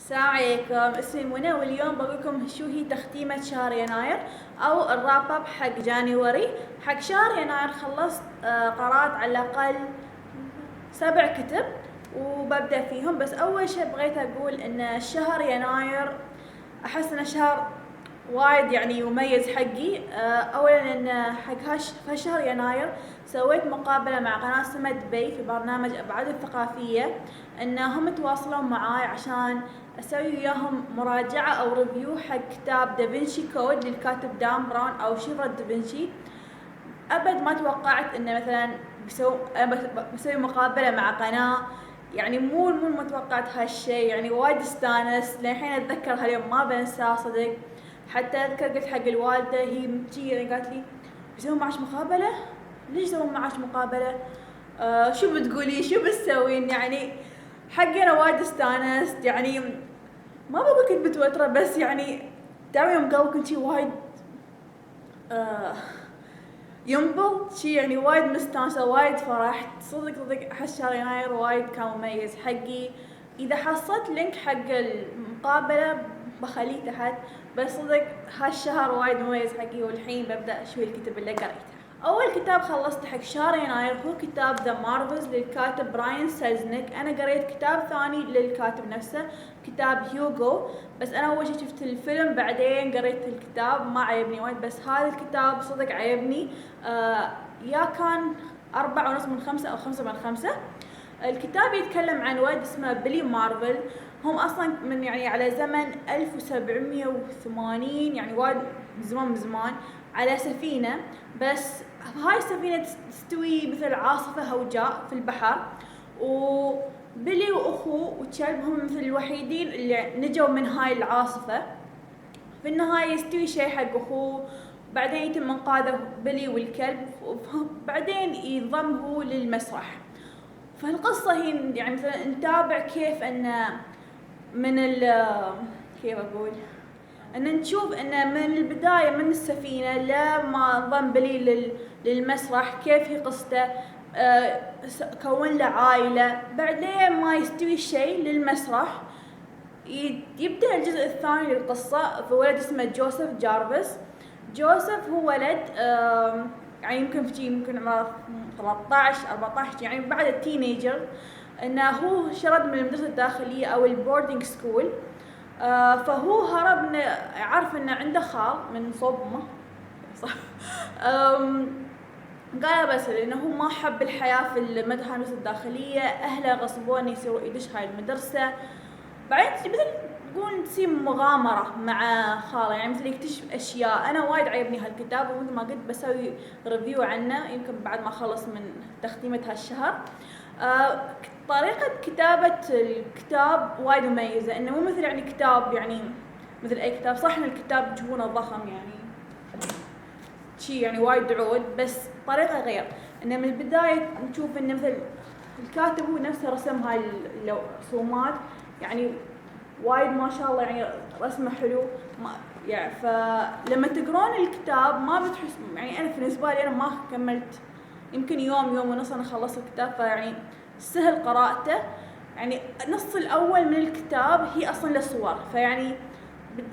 السلام عليكم، اسمي منى واليوم بقولكم شو هي تختيمة شهر يناير او الراب اب حق جانيوري. حق شهر يناير خلصت قرأت على الاقل 7 كتب وببدأ فيهم. بس اول شيء بغيت اقول ان شهر يناير احس انه شهر وايد يعني مميز حقي. اولا ان حق هالشهر يناير سويت مقابلة مع قناة اسمها دبي في برنامج ابعاد الثقافية، انهم تواصلوا معاي عشان اسوي وياهم مراجعة او ريفيو حق كتاب دافنشي كود للكاتب دان براون او شفرة دافنشي. ابد ما توقعت انه مثلا بسوي مقابلة مع قناة، يعني مو ما توقعت هالشي. يعني وايد استانس للحين اتذكر هاليوم ما بنساه صدق. حتى اذكر قلت حق الوالدة هي يعني قالت لي بيسوون معاش مقابلة؟ ليش يسوون معاش مقابلة؟ شو بتقولي شو بتسوين؟ يعني حقي انا وايد استانست، يعني ما بقول كنت متوترة بس يعني دائما يوم قبل كنت شي وايد ينبض شي، يعني وايد مستانسة وايد فرحت صدق. احس شهر يناير وايد كان مميز حقي. اذا حصلت لينك حق المقابلة بخليه تحت، بس صدق هالشهر وايد مميز حقي. والحين ببدأ شوي الكتب اللي قريتها. اول كتاب خلصت حق شهر يناير هو كتاب ذا مارفلز للكاتب براين سيلزنيك. انا قريت كتاب ثاني للكاتب نفسه كتاب هيوغو، بس انا اول شيء شفت الفيلم بعدين قريت الكتاب ما عجبني وايد، بس هذا الكتاب صدق عجبني. يا كان 4.5 من 5 أو 5 من 5. الكتاب يتكلم عن ولد اسمه بيلي مارفل. هم اصلا من يعني على زمن 1780، يعني وايد من زمان على سفينة، بس هاي السفينة تستوي مثل عاصفة هوجاء في البحر، وبيلي واخوه وكلب هم مثل الوحيدين اللي نجوا من هاي العاصفة. في النهاية يستوي شيء حق اخوه، بعدين يتم انقاذه بيلي والكلب، وبعدين ينضم هو للمسرح. فالقصة هي يعني مثلا نتابع كيف ان من كيف اقول ان نشوف ان من البداية من السفينة لما انضم بيلي للمسرح كيف هي قصته. كون له عائلة، بعدين ما يستوي الشيء للمسرح يبدأ الجزء الثاني للقصة في ولد اسمه جوزيف جارفيس. جوزيف هو ولد يعني يمكن عمره 13 14، يعني بعد التينيجر، انه هو شرد من المدرسة الداخلية او البوردينج سكول. فهو هرب عارف انه عنده خال من صوب صح. قال بس لانه هو ما حب الحياة في المدرسة الداخلية، اهله غصبوني يدش هاي المدرسة. بعدين مثل تقول تصير مغامرة مع خاله، يعني مثل يكتشف اشياء. انا وايد عجبني هالكتاب، ومثل ما قلت بسوي ريفيو عنه يمكن بعد ما اخلص من تختيمة هالشهر. طريقة كتابة الكتاب وايد مميزة، انه مو مثل يعني كتاب يعني مثل اي كتاب. صح ان الكتاب تشوفونه ضخم يعني شي يعني وايد عود، بس طريقة غير. انه من البداية نشوف انه مثل الكاتب هو نفسه رسم هاي الرسومات، يعني وايد ما شاء الله، يعني رسمه حلو. يعني فلما تقرون الكتاب ما بتحس، يعني انا بالنسبة لي انا ما كملت يمكن يوم ونص انا خلصت الكتاب، فيعني سهل قراءته. يعني النص الاول من الكتاب هي اصلا للصور، فيعني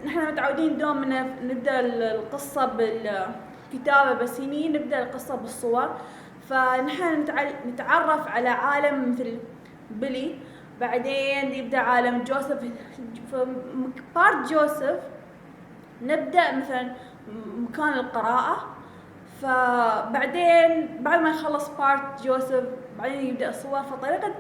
نحن متعودين دوم نبدا القصه بالكتابه، بس هني نبدا القصه بالصور. فنحن نتعرف على عالم مثل بيلي، بعدين يبدا عالم جوزيف. في بارت جوزيف نبدا مثلا مكان القراءه، فبعدين بعد ما يخلص بارت جوزيف بعدين يبدأ الصور. فطريقة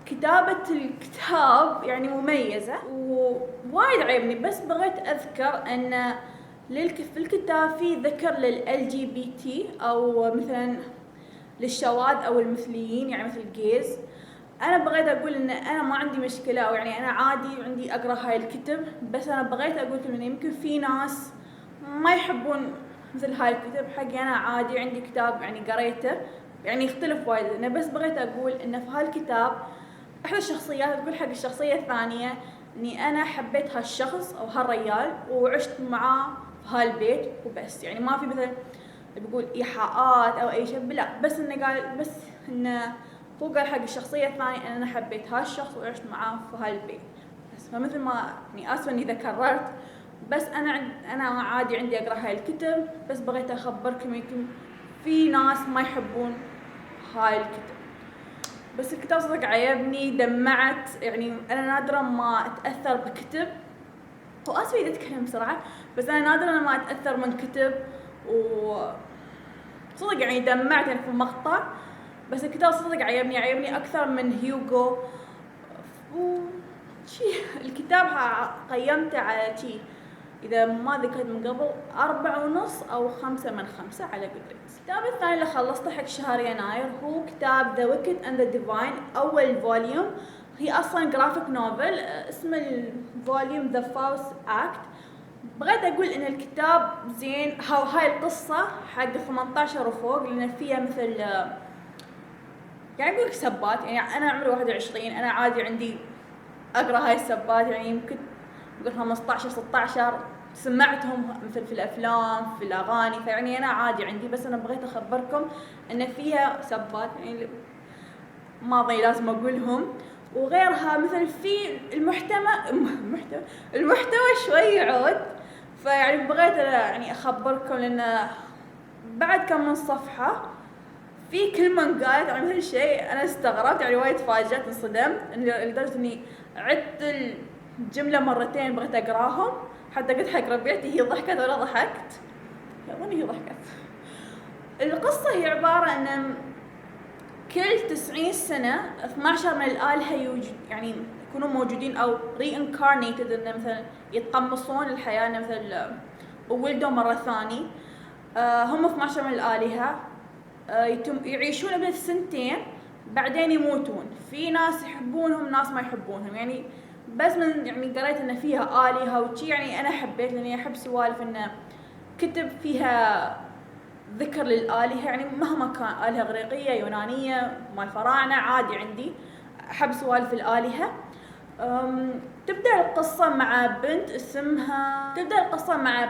كتابة الكتاب يعني مميزة ووايد عجبني. بس بغيت أذكر أن في الكتاب في ذكر للLGBT أو مثلا للشواذ أو المثليين، يعني مثل جيز. أنا بغيت أقول إن أنا ما عندي مشكلة، أو يعني أنا عادي عندي أقرأ هاي الكتب، بس أنا بغيت أقول إن يمكن في ناس ما يحبون مثل هاي الكتب. حقي أنا عادي عندي كتاب يعني قريته يعني يختلف وايد. أنا بس بغيت أقول إن في هالكتاب إحدى الشخصيات تقول حق الشخصية الثانية إني أنا حبيت هالشخص أو هالرجال وعشت معاه في هالبيت وبس. يعني ما في مثلا بيقول إيحاءات أو أي شيء، لا، بس إنه قال بس إنه هو قال حق الشخصية الثانية أن أنا حبيت هالشخص وعشت معاه في هالبيت. بس فمثل ما يعني آسفة إني إذا كررت، بس أنا عادي عندي أقرأ هاي الكتب، بس بغيت أخبركم يمكن في ناس ما يحبون هاي الكتب. بس الكتاب صدق عجبني، دمعت، يعني أنا نادرا ما أتأثر بكتب، وآسفة إذا أتكلم بسرعة، بس أنا نادرا ما أتأثر من كتب، صدق يعني دمعت يعني في المقطع. بس الكتاب صدق عجبني أكثر من هيوغو. الكتاب قيمته على إذا ما ذكرت من قبل 4.5 أو 5/5 على جودريدز. الكتاب الثاني اللي خلصته حق شهر يناير هو كتاب The Wicked and the Divine، أول فوليوم. هي أصلاً جرافيك نوفل، اسم الفوليوم The False Act. بغيت أقول إن الكتاب زين، هاي القصة حق 18 وفوق، لأن فيها مثل يعني أقول سبات، يعني أنا عمري 21، أنا عادي عندي أقرأ هاي السبات، يعني يمكن أقول 15 16 سمعتهم مثل في الأفلام في الأغاني، فيعني أنا عادي عندي، بس أنا بغيت أخبركم إن فيها سبات يعني ماضي لازم أقولهم. وغيرها مثل في المحتوى شوي يعود، فيعني بغيت يعني أخبركم، لأن بعد كم من صفحة في كلمة قالت يعني مثل شيء أنا استغربت، يعني وايد تفاجأت انصدمت لدرجة إني عدت الجملة مرتين بغيت أقراهم، حتى قلت حق ربيعتي هي ضحكت ولا ضحكت؟ أظن هي ضحكت. القصة هي عبارة أن كل 90 سنة 12 من الآلهة يعني يكونوا موجودين أو reincarnated، إنه مثلا يتقمصون الحياة، إنه مثل ولدوا مرة ثانية. هم 12 من الآلهة، يعيشون لمدة 2 بعدين يموتون. في ناس يحبونهم ناس ما يحبونهم، يعني بس من يعني قريت إن فيها آلهة وشي، يعني أنا حبيت لأني أحب سوالف إنه كتب فيها ذكر للآلهة، يعني مهما كان آلهة إغريقية يونانية مال فراعنة عادي عندي، أحب سوالف الآلهة. تبدأ القصة مع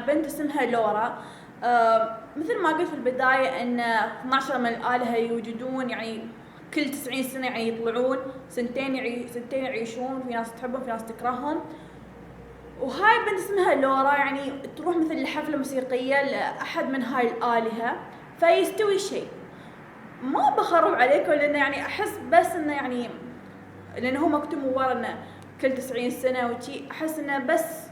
بنت اسمها لورا. مثل ما قلت في البداية ان 12 من الآلهة يوجدون، يعني كل 90 سنة يعني يطلعون، سنتين يعيشون، في ناس تحبهم في ناس تكرههم. وهاي بنت اسمها لورا يعني تروح مثل لحفلة موسيقية لأحد من هاي الآلهة، فيستوي شيء. ما بخرب عليكم لأنه يعني أحس بس إنه يعني لأنه هو مكتوب ورا إنه كل 90 سنة وشي، أحس إنه بس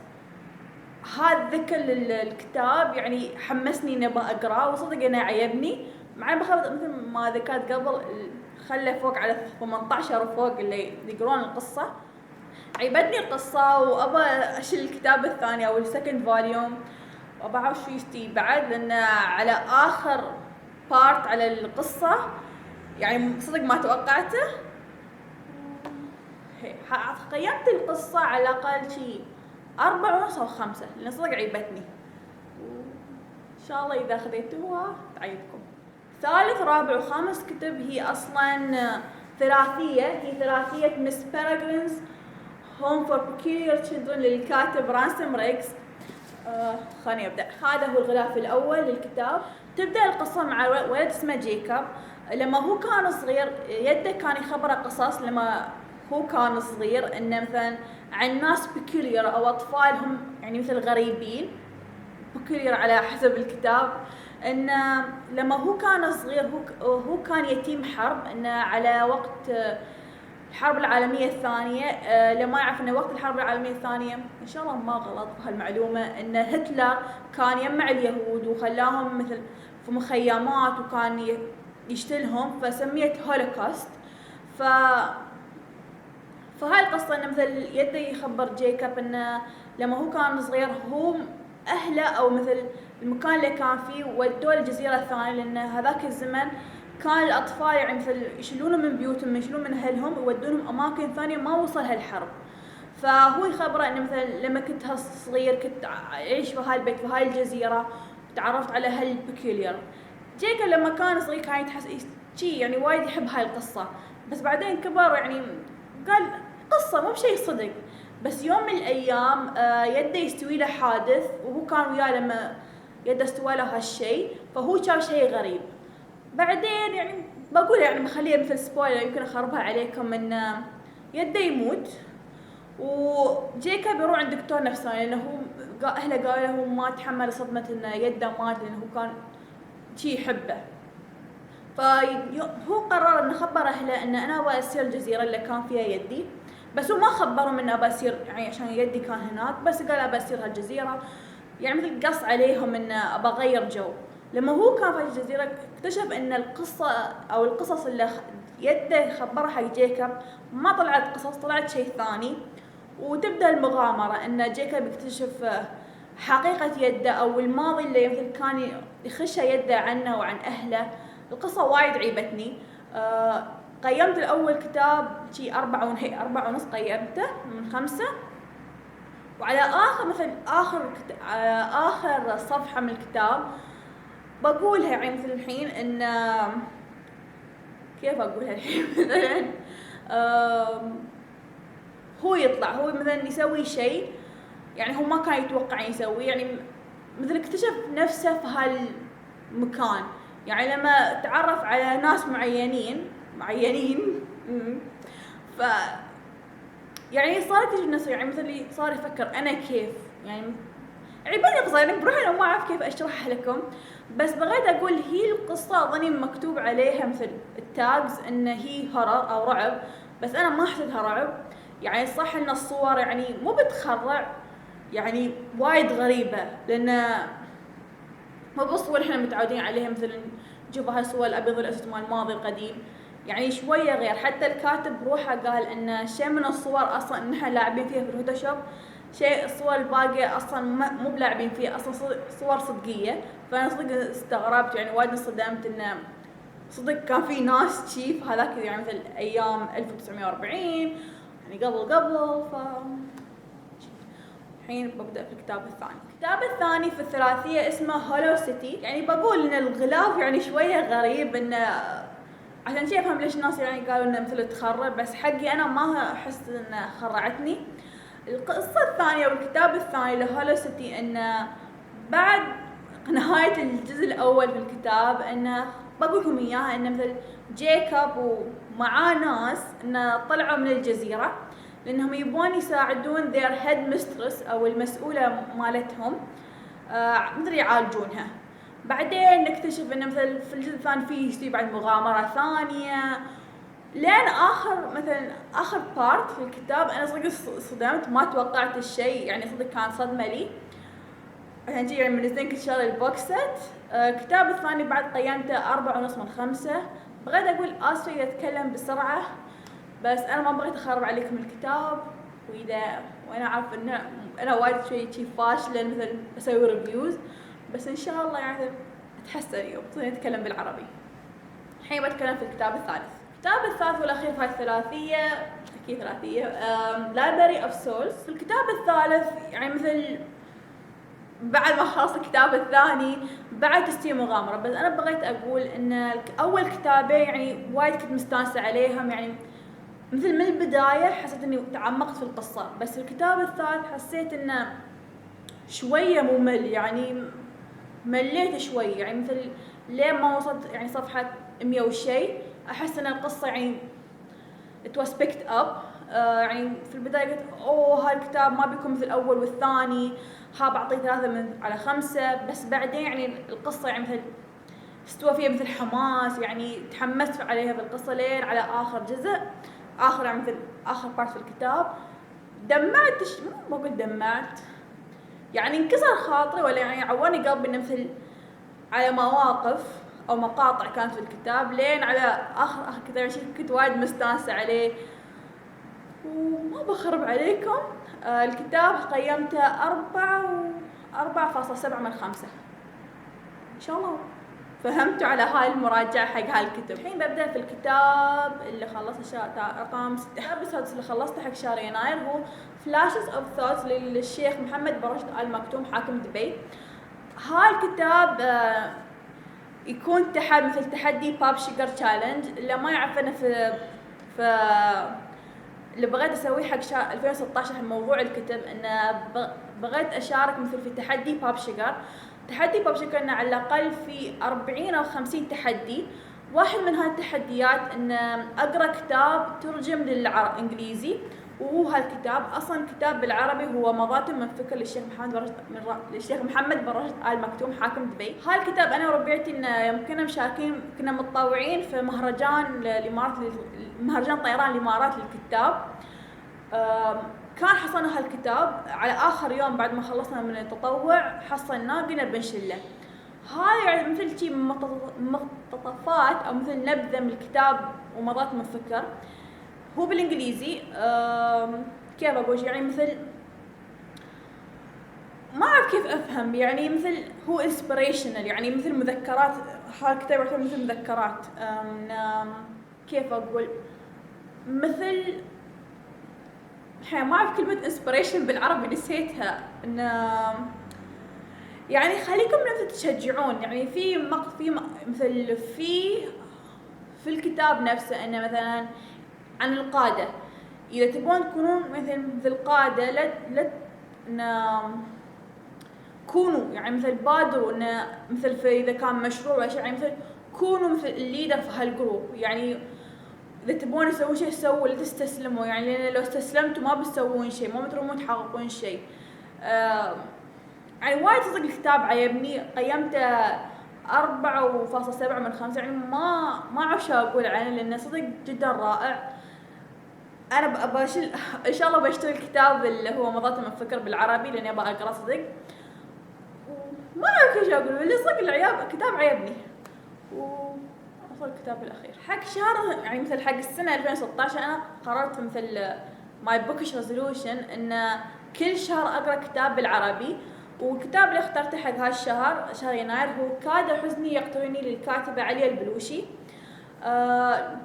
هذا ذكر للكتاب يعني حمسني إني بقرأه، وصدق إنه عجبني. مع بخرب مثل ما ذكرت قبل خلى فوق على 18 وفوق اللي يقرون القصة. عجبتني القصة وأبى أشيل الكتاب الثاني أو السكند فوليوم، وأبى أعرف شو يستوي بعد، لأن على آخر بارت على القصة يعني صدق ما توقعته. قيمت القصة على الأقل شي 4.5 أو 5، لأن صدق عجبتني، إن شاء الله إذا خذيتوها تعجبكم. ثالث رابع وخامس كتب هي أصلاً ثلاثية مس بيرغرينز هوم فور بيكيولير تشيلدرن للكاتب رانسم ريكس. خليني أبدأ. هذا هو الغلاف الأول للكتاب. تبدأ القصة مع ولد اسمه جيكوب. لما هو كان صغير يده كان يخبره قصص لما هو كان صغير، إنه مثلا عن ناس بيكيولير أو أطفال هم يعني مثل غريبين، بيكيولير على حسب الكتاب. إنه لما هو كان صغير هو كان يتيم حرب، إنه على وقت الحرب العالمية الثانية. لما يعرف إنه وقت الحرب العالمية الثانية، إن شاء الله ما غلط بهالمعلومة، إن هتلر كان يجمع اليهود وخلاهم مثل في مخيمات وكان يشتلهم، فسميت هولوكوست. فهاي القصة إنه مثل يده يخبر جيكوب إنه لما هو كان صغير هو أهله أو مثل المكان اللي كان فيه ودوه الجزيرة الثانية، لأن هذاك الزمن كان الأطفال يعني مثل يشيلونهم من بيوتهم، يشيلون من أهلهم ويودونهم أماكن ثانية ما وصلها الحرب. فهو يخبره إنه مثل لما كنت صغير كنت أعيش في هاي البيت في هاي الجزيرة، تعرفت على هالبيكيولير. جيكوب لما كان صغير كان يتحس يعني وايد يحب هاي القصة، بس بعدين كبر يعني قال قصة مو بشيء صدق. بس يوم من الأيام يده يستوي له حادث، وهو كان وياه لما يده استوى له هالشيء، فهو شاف شيء غريب. بعدين يعني بقول يعني بخليها مثل سبويلر يمكن أخربها عليكم، إن يده يموت. وجيكوب يروح عند دكتور نفساني لانه هو اهله قالوا له هو ما تحمل صدمه انه يده مات لانه هو كان شي يحبه. فهو قرر انه خبر اهله ان انا ابغى اسير الجزيره اللي كان فيها يدي، بس هو ما خبرهم انه ابغى اسير يعني عشان يدي كان هناك، بس قال ابغى اسير هالجزيره، يعني مثل قص عليهم انه ابغى اغير جو. لما هو كان في الجزيره اكتشف ان القصه او القصص اللي يده خبرها حق جيكوب ما طلعت قصص، طلعت شيء ثاني. وتبدا المغامره ان جيكوب يكتشف حقيقه يده او الماضي اللي مثل كان يخشها يده عنه وعن اهله. القصه وايد عيبتني. قيمت الاول كتاب شي 4.5 قيمته من 5. وعلى اخر صفحه من الكتاب بقولها يعني مثل الحين ان كيف اقولها الحين مثلا هو يطلع هو مثلا يسوي شيء يعني هو ما كان يتوقع يسوي، يعني مثل اكتشف نفسه في هالمكان. يعني لما تعرف على ناس معينين ف يعني صارت تجي نفسه يعني مثل صار يفكر انا كيف، يعني عيباني القصة يعني بروحي انا ما اعرف كيف اشرحها لكم، بس بغيت اقول هي القصة اظني مكتوب عليها مثل التاجز ان هي هرر او رعب، بس انا ما حسيتها رعب. يعني صح ان الصور يعني مو بتخرع، يعني وايد غريبة لان مو بالصور احنا متعودين عليها، مثلا نشوف هاي الصور الابيض والاسود مال الماضي القديم، يعني شويه غير. حتى الكاتب بروحه قال ان شيء من الصور اصلا ان احنا لاعبين فيها في الفوتوشوب، شيء الصور الباقيه اصلا مو بلاعبين فيها، اصلا صور صدقيه. فانا صدق استغربت، يعني وايد انصدمت انه صدق كان في ناس شي في هذاك يعني مثل ايام 1940 يعني قبل الحين ببدأ في الكتاب الثاني. الكتاب الثاني في الثلاثية اسمه هولو سيتي. يعني بقول ان الغلاف يعني شوية غريب، انه عشان شي افهم ليش الناس يعني قالوا انه مثل تخرع، بس حقي انا ما احس انه خرعتني. القصة الثانية والكتاب الثاني لهولو سيتي انه بعد نهاية الجزء الاول في الكتاب انه بقولكم اياها انه مثل جيكوب ومعاه ناس انه طلعوا من الجزيرة لانهم يبون يساعدون their head mistress او المسؤولة مالتهم مثل يعالجونها. بعدين نكتشف انه مثل في الجزء الثاني فيه بعد مغامرة ثانية لين اخر بارت في الكتاب. انا صدق صدمت، ما توقعت الشيء، يعني صدق كان صدمة لي. عشان يعني منزلين كل شغله البوكست. الكتاب الثاني بعد قيمته 4.5 من 5. بغيت اقول آسفة يتكلم بسرعة، بس انا ما بغيت اخرب عليكم الكتاب، وانا عارفه ان انا وايد شي فاشله مثل اسوي ريفيوز، بس ان شاء الله يعني اتحسن اليوم نتكلم بالعربي. الحين بتكلم في الكتاب الثالث. الكتاب الثالث والاخير في هاي الثلاثيه، اكيد ثلاثيه، لايبراري اوف سولز. في الكتاب الثالث يعني مثل بعد ما خلصت الكتاب الثاني بعد تستوي مغامره، بس انا بغيت اقول ان اول كتابين يعني وايد كنت مستانسه عليهم، يعني مثل من البداية حسيت اني تعمقت في القصة، بس الكتاب الثالث حسيت انه شوية ممل، يعني مليت شوي، يعني مثل لين ما وصلت يعني صفحة 100 وشي احس ان القصة يعني it was picked up. يعني في البداية قلت اوه هالكتاب ما بيكون مثل الاول والثاني، بعطيه 3/5، بس بعدين يعني القصة يعني مثل استوى فيها مثل حماس، يعني تحمست عليها في القصة لين على اخر جزء، يعني مثل اخر بارت في الكتاب. مو بقول دمعت، يعني انكسر خاطري ولا يعني عورني قلبي انه مثل على مواقف او مقاطع كانت في الكتاب لين على اخر كتاب كنت وايد مستانسة عليه. وما بخرب عليكم، الكتاب قيمته 4.7 من 5. ان شاء الله فهمتوا على هاي المراجعة حق هاي الكتب. الحين ببدأ في الكتاب اللي خلصت رقم 6. الكتاب السادس اللي خلصته حق شهر يناير هو Flashes of Thoughts للشيخ محمد برشد آل مكتوم حاكم دبي. هاي الكتاب يكون مثل تحدي باب شيجر تشالنج. اللي ما يعرف انا في اللي بغيت اسويه حق 2016 حق موضوع الكتب، انه بغيت اشارك مثل في تحدي باب شيجر. تحدي باب شيجر انه على الاقل في 40 او 50 تحدي. واحد من هاي التحديات ان اقرا كتاب ترجم للانجليزي، وهو هالكتاب اصلا كتاب بالعربي هو مضات من فكر للشيخ محمد بن راشد آل مكتوم حاكم دبي. هالكتاب انا وربيعتي يوم كنا مشاركين كنا متطوعين في مهرجان طيران الامارات للكتاب. كان حصلنا هالكتاب على اخر يوم بعد ما خلصنا من التطوع، حصلناه قلنا بنشله. هاي يعني مثل شيء مقتطفات او مثل نبذه من الكتاب ومضات من فكر. هو بالانجليزي كيف اقول يعني مثل ما اعرف كيف افهم، يعني مثل هو انسبريشنال، يعني مثل مذكرات. هالكتاب يعتبر مثل مذكرات. كيف اقول مثل ما اعرف كلمه انسبريشن بالعربي نسيتها. ان يعني خليكم مثل تشجعون، يعني في مثل في الكتاب نفسه انه مثلا عن القادة، إذا تبون تكونون مثل قادة لا كونوا يعني مثل بادروا إنه مثل في إذا كان مشروع ولا شيء، يعني مثل كونوا مثل الليدر في هالجروب. يعني إذا تبون تسوون شيء سووا، لا تستسلموا، يعني لأن لو استسلمتوا ما بتسوون شيء، ما بترومون تحققون شيء. يعني وايد صدق الكتاب عجبني، قيمته 4.7 من 5. يعني ما اعرف شو اقول عنه لانه صدق جدا رائع. انا ان شاء الله بشتري الكتاب اللي هو مضات من فكر بالعربي لاني ابغى اقرا صدق. ما اعرف ايش اقول، اللي صدق الكتاب عجبني. وصل الكتاب الاخير حق شهر يعني مثل حق السنه 2016. انا قررت مثل ماي بوكش ريزولوشن ان كل شهر اقرا كتاب بالعربي. والكتاب اللي اخترته حق هالشهر شهر يناير هو كاد حزني يقتلني للكاتبة عليا البلوشي.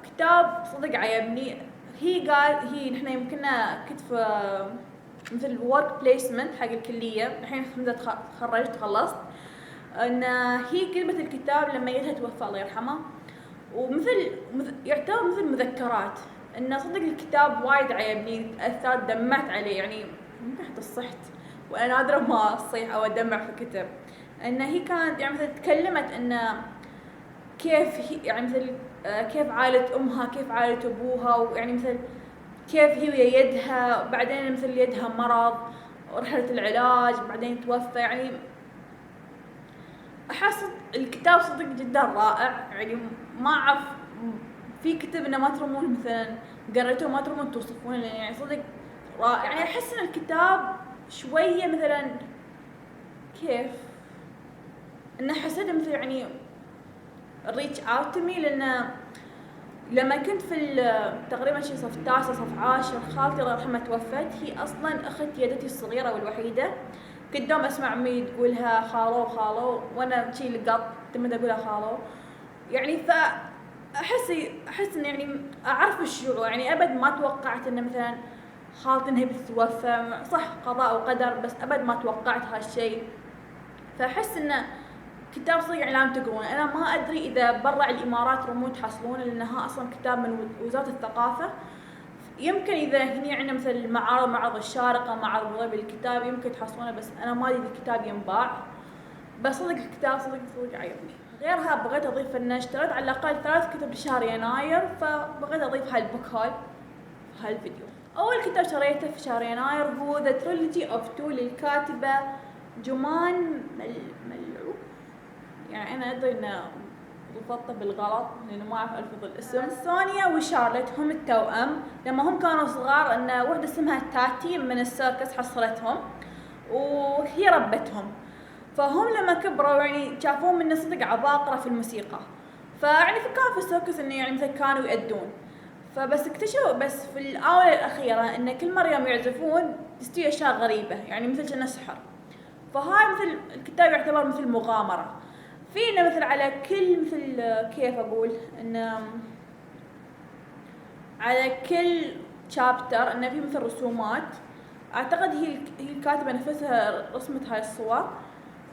كتاب صدق عجبني. نحن يمكننا كنت في مثل work placement حق الكلية، الحين تخرجت خلصت. ان هي كلمة الكتاب لما يدها توفى الله يرحمه، ومثل يعتبر مثل مذكرات. ان صدق الكتاب وايد عجبني، تأثرت دمعت عليه، يعني ممكن حتى صحت وانا نادرة ما اصيح او ادمع في كتب. ان هي كانت يعني مثل تكلمت ان كيف يعني مثل كيف عائلة امها، كيف عائلة ابوها، ويعني مثل كيف هي ويا يدها، بعدين مثل يدها مرض ورحلة العلاج بعدين توفى. يعني احس الكتاب صدق جدا رائع. يعني ما اعرف في كتب انه ما ترمون مثلا قريتوه ما ترمون توصفونه، يعني صدق رائع. يعني احس ان الكتاب شوية مثلا كيف انه حسيت مثل يعني reach out to me، لان لما كنت في تقريبا شي صف 9 صف 10 خالتي الله يرحمها توفت. هي اصلا اخت يدتي الصغيره والوحيده، كنت دوم اسمع امي تقولها خالو خالو، وانا شي لقط تمد اقولها خالو. يعني احس ان يعني اعرف الشعور. يعني ابد ما توقعت ان مثلا خالتي انها بتتوفى، صح قضاء وقدر، بس ابد ما توقعت هالشيء. فاحس انه كتاب صدق يعني لازم تقرونه. انا ما ادري اذا برا الامارات رمون تحصلونه، لانها اصلا كتاب من وزاره الثقافه. يمكن اذا هني عندنا مثل معرض الشارقه، معرض ابو الكتاب، يمكن تحصلونه، بس انا ما ادري اذا الكتاب ينباع. بس صدق الكتاب صدق عجبني. غيرها بغيت اضيف ان اشتريت على الاقل 3 كتب لشهر يناير، فبغيت اضيف هالبوك هول في هالفيديو. اول كتاب شريته في شهر يناير هو ذا تريلوجي اوف 2 للكاتبه جمان ملعوب. يعني انا ادري انه رفضته بالغلط لانه ما اعرف الفظ الاسم. سونيا وشارلت هم التوأم. لما هم كانوا صغار ان وحده اسمها تاتي من السيركس حصلتهم وهي ربتهم، فهم لما كبروا يعني شافوهم من صدق عباقرة في الموسيقى. فيعني كان في السيركس انه يعني مثل كانوا يأدون، فبس اكتشفوا بس في الآونة الأخيرة ان كل مرة يوم يعزفون تستوي اشياء غريبة، يعني مثل كأنه سحر. فهاي مثل الكتاب يعتبر مثل مغامرة فينا، مثل على كل مثل كيف اقول انه على كل شابتر انه في مثل رسومات. اعتقد هي الكاتبة نفسها رسمت هاي الصور،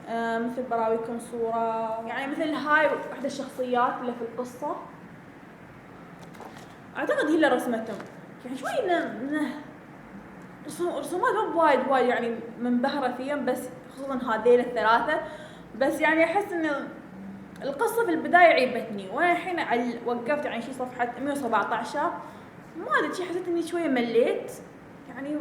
مثل براويكم صورة. يعني مثل هاي واحدة الشخصيات اللي في القصة اعتقد هي اللي رسمتهم. يعني شوي رسومات مو وايد يعني منبهرة فيهم، بس خصوصا هذيل الثلاثة. بس يعني احس ان القصة في البداية عيبتني، وانا الحين وقفت يعني شي صفحة 117 ما ادري شي، حسيت اني شوية مليت. يعني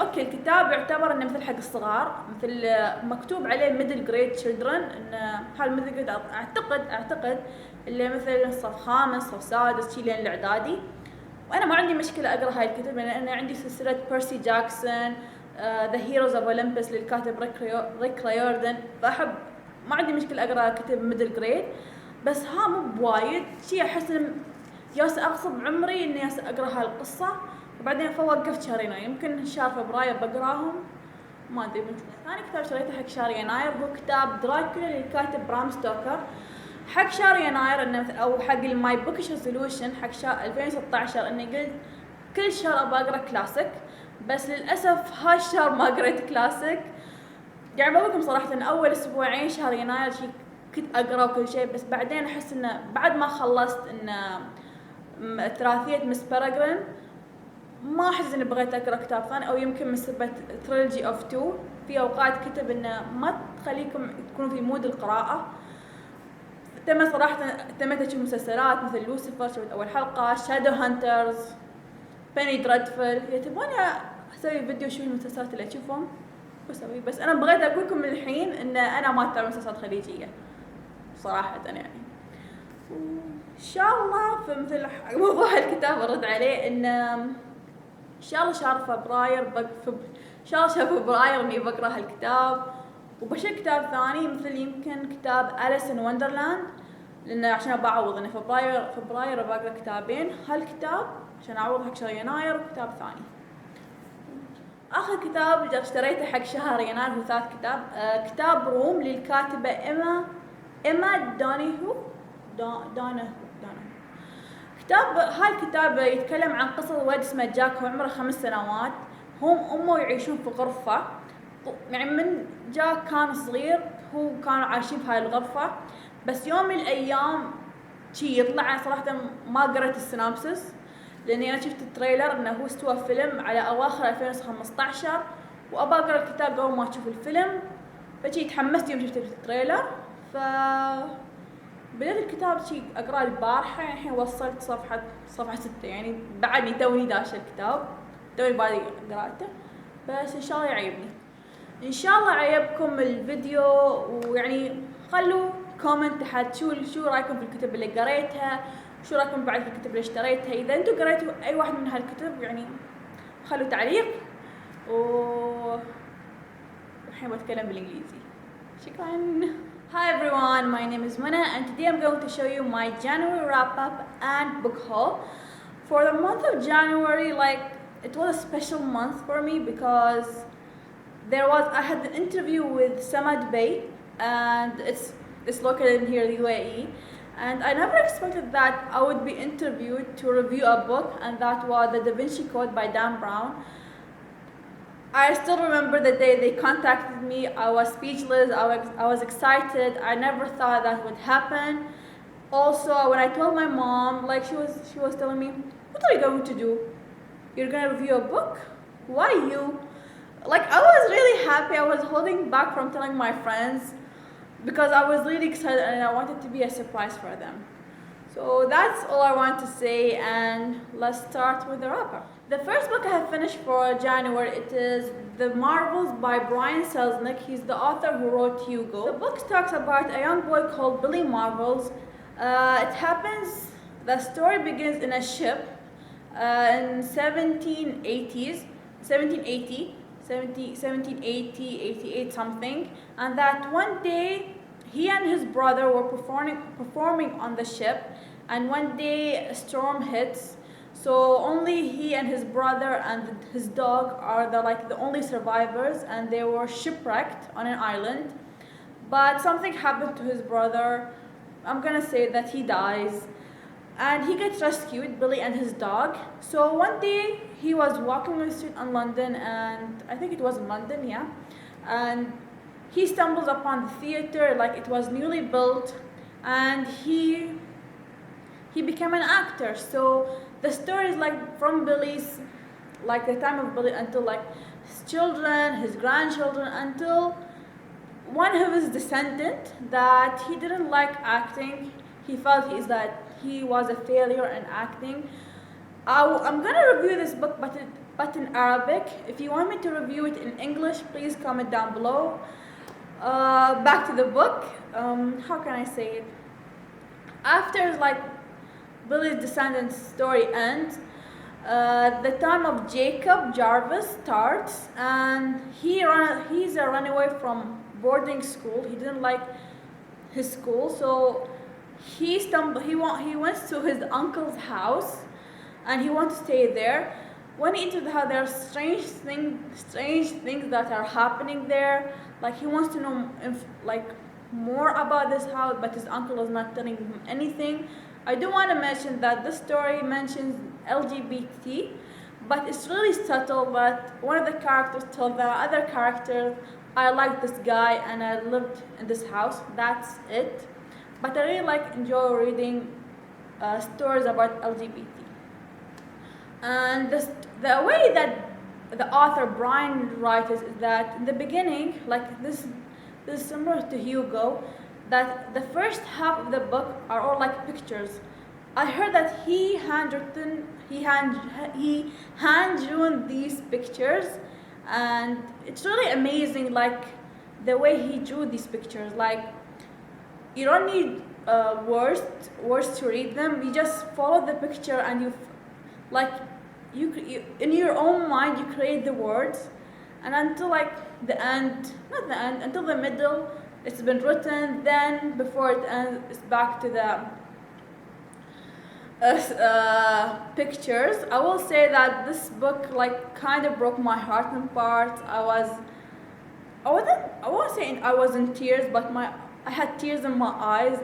اوكي الكتاب يعتبر انه مثل حق الصغار، مثل مكتوب عليه ميدل جريد تشيلدرن، ان هذا الميدل جريد اعتقد اللي مثل صف خامس صف سادس شي لين الاعدادي. وانا ما عندي مشكله اقرا هاي الكتب لان انا عندي سلسله بيرسي جاكسون ذا هيروز اوف اولمبس للكاتب ريك رايوردن، فاحب ما عندي مشكله اقرا كتب ميدل جريد، بس ها مو بوايد شي احس ان ياس اغصب عمري اني ياس اقرا هاي القصه، وبعدين فوقفت شهرين، يمكن شهر فبراير بقراهم ما ادري. ثاني كتاب شريته حق شهر يناير هو كتاب دراكولا للكاتب برام ستوكر. حق شهر يناير انه او حق الماي بوكش ريزولوشن حق شهر 2016 اني قلت كل شهر ابى اقرا كلاسيك، بس للاسف هالشهر ما قريت كلاسيك. يعني بقول لكم صراحه ان اول اسبوعين شهر يناير شي كنت اقرا وكل شيء، بس بعدين احس انه بعد ما خلصت انه ثلاثيه مس بيرغرين ما احس اني بغيت اقرا كتاب ثاني، او يمكن مسبه تريلوجي اوف 2. في اوقات كتب انه ما تخليكم تكونوا في مود القراءه. تم صراحه تميت اشوف مسلسلات مثل لوسيفر، شفت اول حلقه، شادو هانترز، بيني دريدفل. اذا تبغوني اسوي فيديو شو المسلسلات اللي اشوفهم بسوي، بس انا بغيت اقول لكم من الحين ان انا ما اتابع مسلسلات خليجيه صراحه يعني. ان شاء الله في مثل موضوع الكتاب ارد عليه ان شاء الله شهر فبراير ان شاء الله شهر فبراير اني بقرا هالكتاب، وبشوف كتاب ثاني مثل يمكن كتاب أليس إن وندرلاند، لأن عشان بعوض إن فبراير بقرا كتابين، هالكتاب عشان أعوض حق شهر يناير وكتاب ثاني. آخر كتاب اشتريته حق شهر يناير هو ثالث كتاب، كتاب روم للكاتبة إما دانهو. هاي الكتاب يتكلم عن قصة ولد اسمه جاك، هو عمره 5 سنوات، هم أمه يعيشون في غرفة. يعني من جاك كان صغير هو كانوا عايشين بهاي الغرفة، بس يوم من الأيام شي يطلع. أنا صراحة ما قرأت السينابسس لأني أنا شفت التريلر إنه هو استوى فيلم على أواخر 2015، وأبى أقرأ الكتاب قبل ما أشوف الفيلم، فشي تحمست يوم شفت التريلر. بدأت الكتاب شي أقرأ البارحة، يعني الحين وصلت صفحة 6، يعني بعدني توني داشة الكتاب، توني بادي قراءته، بس إن شاء الله يعجبني. إن شاء الله عجبكم الفيديو، ويعني خلوا كومنت تحت شو رأيكم في الكتب اللي قريتها، شو رأيكم بعد في الكتب اللي اشتريتها. إذا أنتم قريتوا أي واحد من هالكتب يعني خلوا تعليق، الحين بتكلم بالإنجليزي. شكرا. Hi everyone, my name is Mana and today I'm going to show you my January wrap-up and book haul. For the month of January, it was a special month for me because I had an interview with Samad Bey, and it's located here in the UAE, and I never expected that I would be interviewed to review a book, and that was The Da Vinci Code by Dan Brown. I still remember the day they contacted me. I was speechless. I was excited. I never thought that would happen. Also, when I told my mom, she was telling me, "What are you going to do? You're gonna review a book? Why you?" I was really happy. I was holding back from telling my friends because I was really excited and I wanted to be a surprise for them. So that's all I want to say, and let's start with the wrap-up. The first book I have finished for January, it is The Marvels by Brian Selznick. He's the author who wrote Hugo. The book talks about a young boy called Billy Marvels. The story begins in a ship in 1780, 88 something, and that one day he and his brother were performing on the ship, and one day a storm hits, so only he and his brother and his dog are the only survivors, and they were shipwrecked on an island. But something happened to his brother. I'm gonna say that he dies, and he gets rescued, Billy and his dog. So one day he was walking on the street in London, and I think it was in London, yeah, and he stumbles upon the theater, it was newly built, and he became an actor. So the story is from Billy's, the time of Billy until his children, his grandchildren, until one of his descendants that he didn't like acting. He felt he was a failure in acting. I'm gonna review this book but in Arabic. If you want me to review it in English, please comment down below. Back to the book. How can I say it? After like Billy's descendants story ends, the time of Jacob Jarvis starts, and he's a runaway from boarding school. He didn't like his school, so he went to his uncle's house, and he wants to stay there. When he enters the house, there are strange things that are happening there. Like he wants to know more about this house, but his uncle is not telling him anything. I do want to mention that this story mentions LGBT, but it's really subtle. But one of the characters tells the other character, "I like this guy and I lived in this house." That's it. But I really enjoy reading stories about LGBT. And the way that the author Brian writes is that in the beginning, this is similar to Hugo, that the first half of the book are all like pictures. I heard that he hand-drawn these pictures, and it's really amazing, like the way he drew these pictures. Like you don't need words to read them. You just follow the picture, and you in your own mind you create the words, and until the end, not the end, until the middle, it's been written. Then before it ends, it's back to the pictures. I will say that this book kind of broke my heart in parts. I won't say I was in tears, but I had tears in my eyes.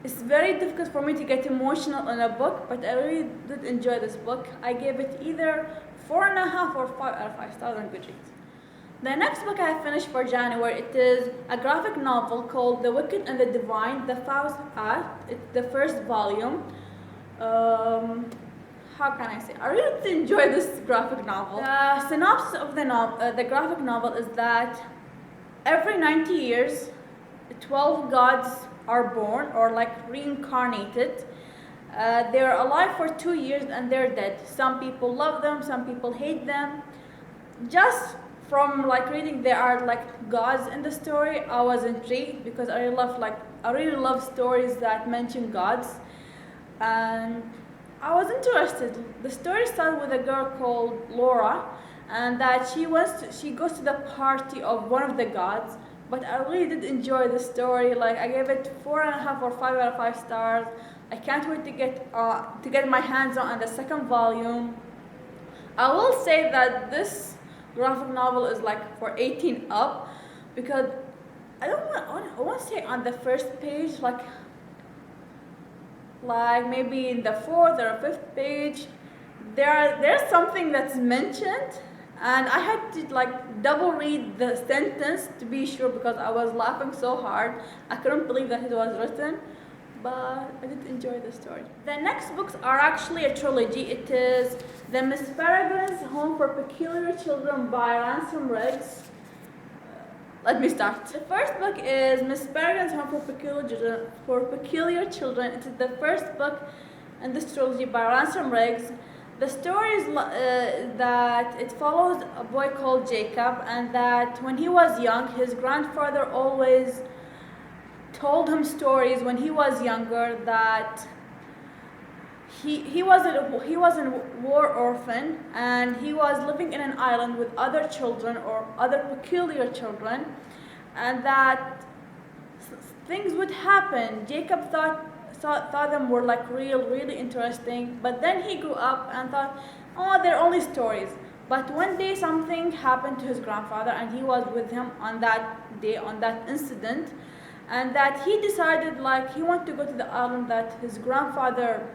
It's very difficult for me to get emotional in a book, but I really did enjoy this book. I gave it either 4.5 or 5 out of 5 stars on Goodreads. The next book I finished for January, it is a graphic novel called The Wicked and the Divine, The Fourth Act. It's the first volume. How can I say? I really did enjoy this graphic novel. The synopsis of the graphic novel is that every 90 years, 12 gods are born or reincarnated. They're alive for 2 years and they're dead. Some people love them, some people hate them. Just from reading there are gods in the story, I was intrigued because I really love stories that mention gods, and I was interested. The story starts with a girl called Laura, and that she goes to the party of one of the gods. But I really did enjoy the story. I gave it 4.5 or 5 out of 5 stars. I can't wait to get my hands on the second volume. I will say that this graphic novel is for 18 up, because I want to say on the first page, maybe in the 4th or 5th page, there's something that's mentioned. And I had to double read the sentence to be sure, because I was laughing so hard. I couldn't believe that it was written, but I did enjoy the story. The next books are actually a trilogy. It is The Miss Peregrine's Home for Peculiar Children by Ransom Riggs. Let me start. The first book is Miss Peregrine's Home for Peculiar Children. It is the first book in this trilogy by Ransom Riggs. The story is that it follows a boy called Jacob, and that when he was young, his grandfather always told him stories when he was younger, that he was a war orphan, and he was living in an island with other children or other peculiar children, and that things would happen. Jacob thought them were really interesting, but then he grew up and thought, oh, they're only stories. But one day something happened to his grandfather, and he was with him on that day, on that incident, and that he decided he wanted to go to the island that his grandfather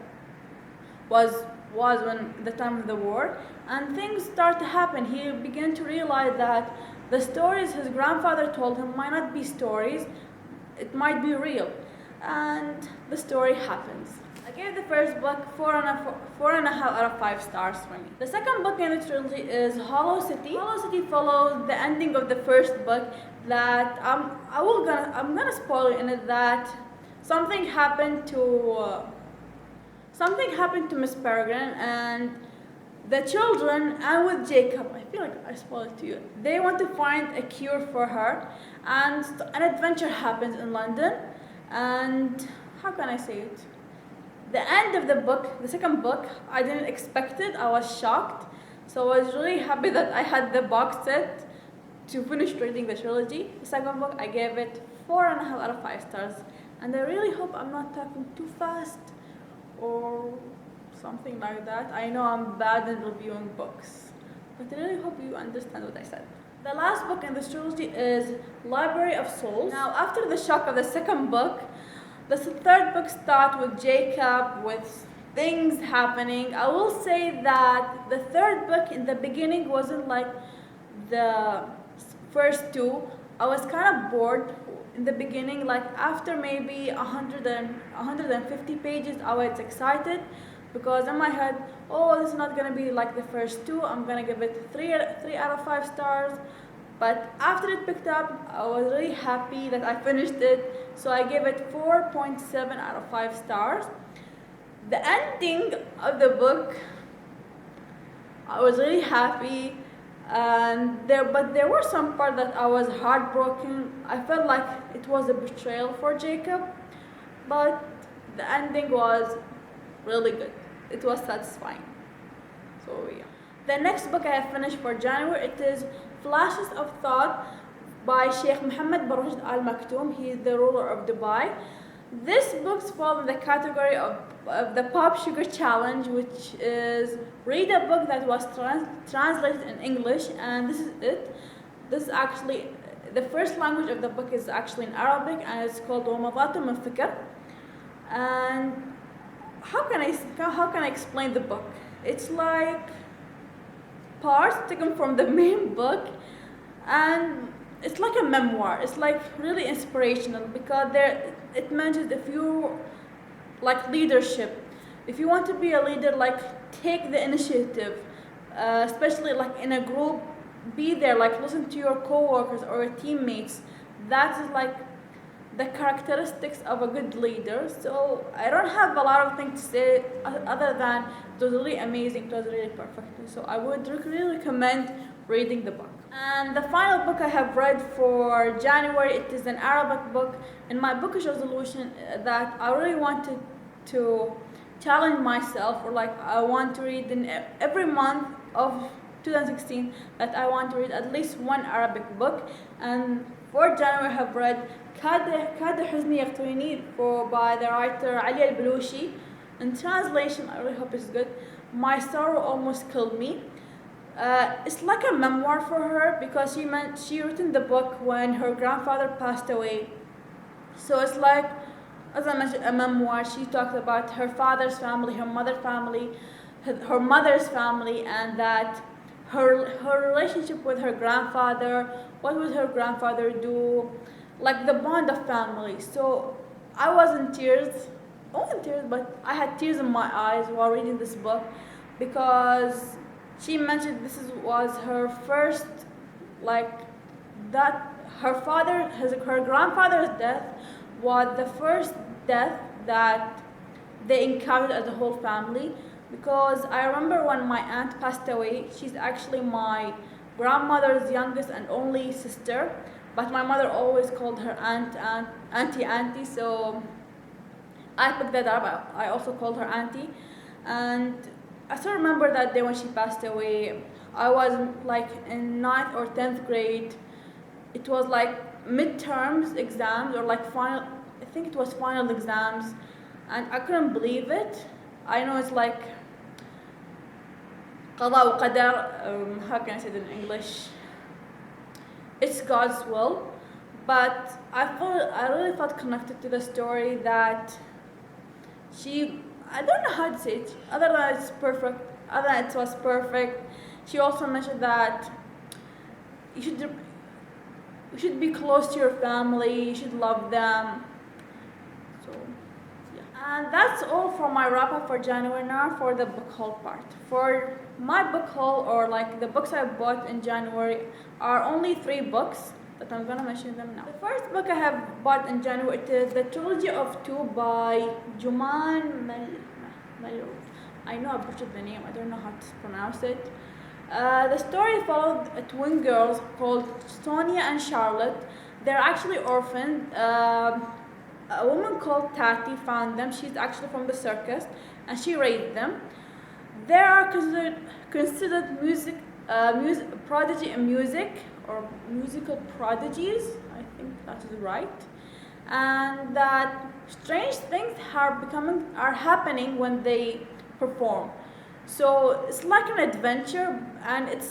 was when the time of the war, and things start to happen. He began to realize that the stories his grandfather told him might not be stories, it might be real. And the story happens. I gave the first book 4.5 out of 5 stars for me. The second book in the trilogy is Hollow City. Hollow City follows the ending of the first book. That I'm gonna spoil in it, that something happened to something happened to Miss Peregrine and the children, and with Jacob, I feel like I spoiled it to you, they want to find a cure for her, and an adventure happens in London, and how can I say it? The end of the book, the second book, I didn't expect it, I was shocked, so I was really happy that I had the box set to finish reading the trilogy. The second book, I gave it 4.5 out of 5 stars, and I really hope I'm not talking too fast, or something like that. I know I'm bad in reviewing books, but I really hope you understand what I said. The last book in this trilogy is Library of Souls. Now, after the shock of the second book, the third book starts with Jacob, with things happening. I will say that the third book in the beginning wasn't like the first two. I was kind of bored in the beginning, like after maybe 150 pages, I was excited because in my head, oh, this is not gonna be like the first two. I'm gonna give it 3 out of 5 stars. But after it picked up, I was really happy that I finished it. So I gave it 4.7 out of 5 stars. The ending of the book, I was really happy. But there were some parts that I was heartbroken. I felt like it was a betrayal for Jacob, but the ending was really good. It was satisfying. So yeah. The next book I have finished for January, it is Flashes of Thought by Sheikh Mohammed Barujd Al Maktoum. He is the ruler of Dubai. This book falls in the category of the Pop Sugar Challenge, which is read a book that was translated in English, and this is it. This is actually, the first language of the book is actually in Arabic, and it's called ومضات من فكر. And how can I explain the book? It's like parts taken from the main book, and it's like a memoir. It's like really inspirational because it mentions if you like leadership. If you want to be a leader, like take the initiative, especially like in a group, be there, like listen to your co-workers or your teammates. That is like the characteristics of a good leader. So I don't have a lot of things to say other than it was really amazing, it was really perfect. So I would really recommend reading the book. And the final book I have read for January, it is an Arabic book. In my bookish resolution that I really wanted to challenge myself, or like I want to read in every month of 2016 that I want to read at least one Arabic book. And for January I have read كاد حزني يقتلني by the writer Ali Al-Balushi. In translation, I really hope it's good, My Sorrow Almost Killed Me. It's like a memoir for her because she written the book when her grandfather passed away. So it's like, as I mentioned, a memoir. She talked about her father's family, her mother's family, her mother's family, and that her relationship with her grandfather, what would her grandfather do, like the bond of family. So I was in tears, I wasn't tears, but I had tears in my eyes while reading this book because she mentioned was her first, like that her grandfather's death was the first death that they encountered as a whole family. Because I remember when my aunt passed away, she's actually my grandmother's youngest and only sister, but my mother always called her auntie, so I picked that up. I also called her auntie, and I still remember that day when she passed away. I was like in 9th or 10th grade. It was like midterms exams, or like final, I think it was final exams, and I couldn't believe it. I know it's like قضاء وقدر, how can I say it in English? It's God's will, but I really felt connected to the story that I don't know how to say it, other than it's perfect, other than it was perfect. She also mentioned that you should be close to your family, you should love them. So yeah. And that's all for my wrap up for January. Now for the book haul part. For my book haul, or like the books I bought in January, are only 3 books that I'm gonna mention them now. The first book I have bought in January, it is the Trilogy of Two by Juman I know I butchered the name, I don't know how to pronounce it. The story followed twin girls called Sonia and Charlotte. They're actually orphaned. A woman called Tati found them. She's actually from the circus, and she raised them. They are considered prodigy in music, or musical prodigies. I think that is right. And that strange things are happening when they perform. So it's like an adventure, and it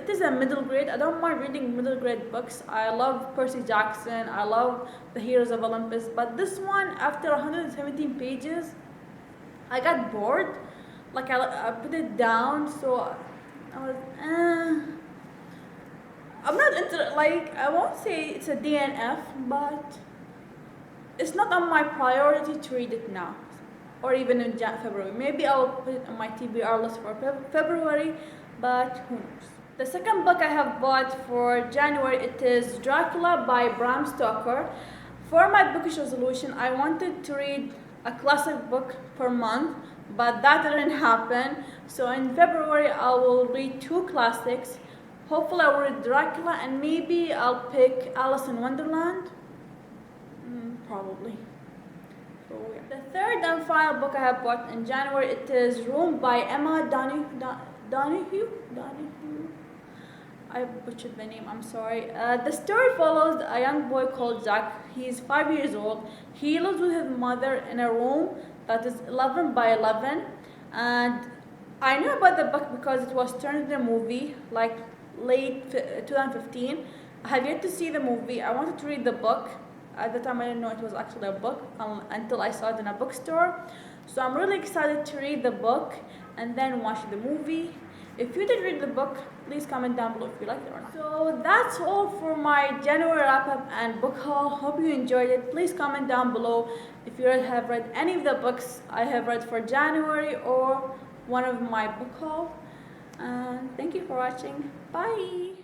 is a middle grade. I don't mind reading middle grade books. I love Percy Jackson, I love the Heroes of Olympus, but this one, after 117 pages, I got bored. Like I put it down, so I was, I'm not into, like, I won't say it's a DNF, but it's not on my priority to read it now. Or even in February. Maybe I'll put it on my TBR list for February, but who knows. The second book I have bought for January, it is Dracula by Bram Stoker. For my bookish resolution, I wanted to read a classic book per month, but that didn't happen. So in February, I will read 2 classics. Hopefully I will read Dracula, and maybe I'll pick Alice in Wonderland. Probably. So, yeah. The third and final book I have bought in January, it is Room by Emma Donoghue. I butchered the name, I'm sorry. The story follows a young boy called Jack. He's 5 years old. He lives with his mother in a room that is 11 by 11. And I knew about the book because it was turned into a movie, like late 2015. I have yet to see the movie. I wanted to read the book. At the time, I didn't know it was actually a book until I saw it in a bookstore. So I'm really excited to read the book and then watch the movie. If you did read the book, please comment down below if you liked it or not. So that's all for my January wrap-up and book haul. Hope you enjoyed it. Please comment down below if you have read any of the books I have read for January or one of my book haul. And thank you for watching. Bye!